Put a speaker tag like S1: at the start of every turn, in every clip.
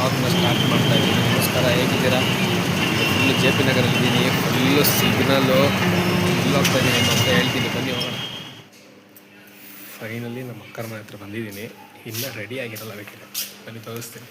S1: ವ್ಲಾಗ್ನ ಸ್ಟಾರ್ಟ್ ಮಾಡ್ತಾ ಇದ್ದೀನಿ. ನಮಸ್ಕಾರ, ಹೇಗಿದ್ದೀರಾ? ಫುಲ್ಲು ಜೆ ಪಿ ನಗರಲ್ಲಿದ್ದೀನಿ. ಫುಲ್ಲು ಸಿಗ್ನಲ್ಲು ಫುಲ್ ಹೋಗ್ತಾ ಇದ್ದೀನಿ ಅಂತ ಹೇಳ್ತೀನಿ. ಬನ್ನಿ ಹೋಗೋಣ. ಫೈನಲಿ ನಮ್ಮ ಅಕ್ಕರ ಮನೆ ಹತ್ರ ಬಂದಿದ್ದೀನಿ. ಇನ್ನೂ ರೆಡಿ ಆಗಿರಲ್ಲ, ಬೇಕಿದೆ ಬನ್ನಿ ತೋರಿಸ್ತೀನಿ.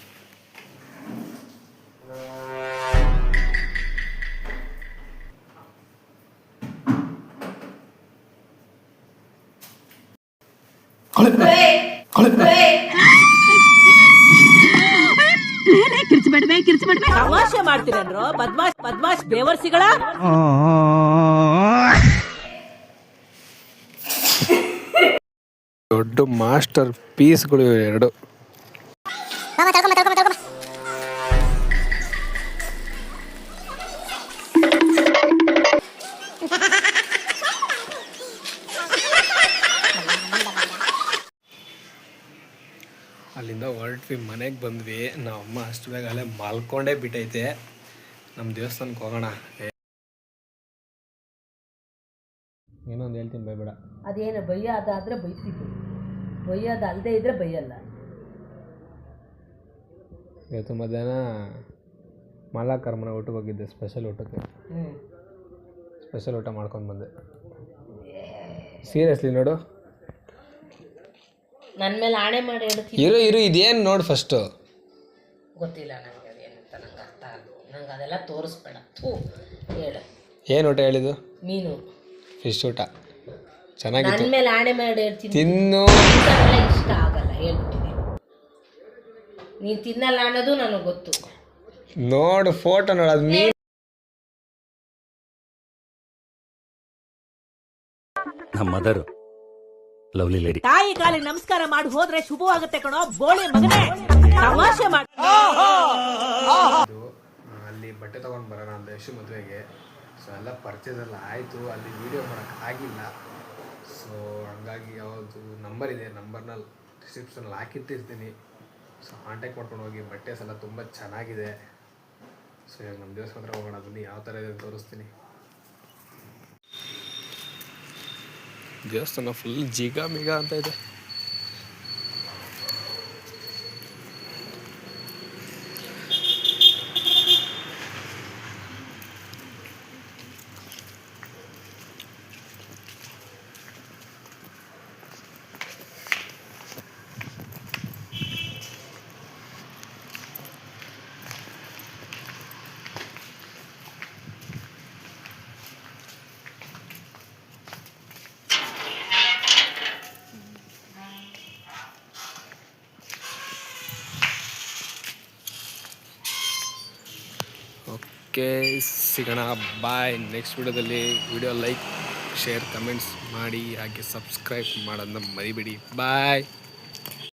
S2: ತಮಾಷೆ ಮಾಡ್ತೀರೇನ್ರೋ ಬದ್ಮಾಶ್ ಬೇವರ್ಸಿಗಳ.
S1: ದೊಡ್ಡ ಮಾಸ್ಟರ್ ಪೀಸ್ಗಳು ಎರಡು. ಅಲ್ಲಿಂದ ಹೊರಟ್ವಿ, ಮನೆಗೆ ಬಂದ್ವಿ. ನಾವು ಅಮ್ಮ ಅಷ್ಟು ಬೇಗ ಅಲ್ಲೇ ಮಲ್ಕೊಂಡೇ ಬಿಟ್ಟೈತೆ. ನಮ್ಮ ದೇವಸ್ಥಾನಕ್ಕೆ ಹೋಗೋಣ. ಏನೊಂದು ಹೇಳ್ತೀನಿ, ಬೈಬೇಡ.
S2: ಅದೇನು ಬೈಯೋದಾದ್ರೆ ಬೈತಿದ್ದು, ಬೈಯೋದು ಅಲ್ಲದೆ ಇದ್ರೆ ಬೈಯಲ್ಲ.
S1: ಇವತ್ತು ಮಧ್ಯಾಹ್ನ ಮಾಲಾಕರ್ಮನ ಊಟಕ್ಕೆ ಹೋಗಿದ್ದೆ, ಸ್ಪೆಷಲ್ ಊಟಕ್ಕೆ. ಸ್ಪೆಷಲ್ ಊಟ ಮಾಡ್ಕೊಂಡು ಬಂದೆ. ಸೀರಿಯಸ್ಲಿ ನೋಡು,
S2: ನನ್ನ ಮೇಲೆ ಆಣೆ ಮಾಡಿ ಹೇಳ್ತೀನಿ.
S1: ಇರು ಇದೇನು ನೋಡು ಫಸ್ಟು.
S2: ಗೊತ್ತಿಲ್ಲ ನನಗೆ ಅದೇನಂತ, ನಂಗೆ ಅರ್ಥ ಆಗಲ್ಲ. ನಂಗೆ ಅದೆಲ್ಲ ತೋರಿಸ್ಬೇಡ. ಹೇಳು, ಏನು
S1: ಊಟ ಹೇಳಿದ್ದು?
S2: ಮೀನು
S1: ಫಿಶ್ ಊಟ ಚೆನ್ನಾಗಿತ್ತು.
S2: ನನ್ನ ಮೇಲೆ ಆಣೆ ಮಾಡಿ ಹೇಳ್ತೀನಿ,
S1: ತಿನ್ನು.
S2: ಇಷ್ಟ ಆಗಲ್ಲ, ಹೇಳ್ಬಿಟ್ಟಿದೆ. ನೀನು ತಿನ್ನಲ್ಲ ಅನ್ನೋದು ನನಗೆ ಗೊತ್ತು.
S1: ನೋಡು ಫೋಟೋ ನೋಡು, ಅದು ಮೀನು.
S3: ನಮ್ಮ ಮದರ್ ಲವ್ಲಿ ಲೇಡಿ.
S2: ತಾಯಿ ಕಾಲಿಗೆ ನಮಸ್ಕಾರ ಮಾಡಿ ಹೋದ್ರೆ ಶುಭವಾಗುತ್ತೆ ಕಣೋ, ಬೋಳಿ ಮಗನೇ. ತಮಾಷೆ ಮಾಡಿ
S1: ಅಲ್ಲಿ ಬಟ್ಟೆ ತೊಗೊಂಡು ಬರೋಣ ಅಂತ ಯಶು ಮದುವೆಗೆ. ಸೊ ಎಲ್ಲ ಪರ್ಚೇಸ್ ಎಲ್ಲ ಆಯಿತು. ಅಲ್ಲಿ ವೀಡಿಯೋ ಮಾಡೋಕ್ಕೆ ಆಗಿಲ್ಲ. ಸೊ ಹಂಗಾಗಿ ಯಾವುದು ನಂಬರ್ ಇದೆ, ನಂಬರ್ನ ಡಿಸ್ಕ್ರಿಪ್ಷನಲ್ಲಿ ಹಾಕಿಟ್ಟಿರ್ತೀನಿ. ಸೊ ಕಾಂಟ್ಯಾಕ್ಟ್ ಮಾಡ್ಕೊಂಡು ಹೋಗಿ. ಬಟ್ಟೆಸ್ ಎಲ್ಲ ತುಂಬ ಚೆನ್ನಾಗಿದೆ. ಸೊ ಇವಾಗ ನಮ್ಮ ದೇವಸ್ಥಾನ ಹತ್ರ ಹೋಗೋಣ. ಬನ್ನಿ, ಯಾವ ಥರ ಇದೆ ತೋರಿಸ್ತೀನಿ. ದೇವಸ್ಥಾನ ಫುಲ್ ಜಿಗ ಮಿಗ ಅಂತ ಇದೆ. ಓಕೆ, ಸಿಗೋಣ. ಬಾಯ್. ನೆಕ್ಸ್ಟ್ ವಿಡಿಯೋದಲ್ಲಿ. ವಿಡಿಯೋ ಲೈಕ್, ಶೇರ್, ಕಮೆಂಟ್ಸ್ ಮಾಡಿ. ಹಾಗೆ ಸಬ್ಸ್ಕ್ರೈಬ್ ಮಾಡೋದನ್ನ ಮರಿಬೇಡಿ. ಬಾಯ್.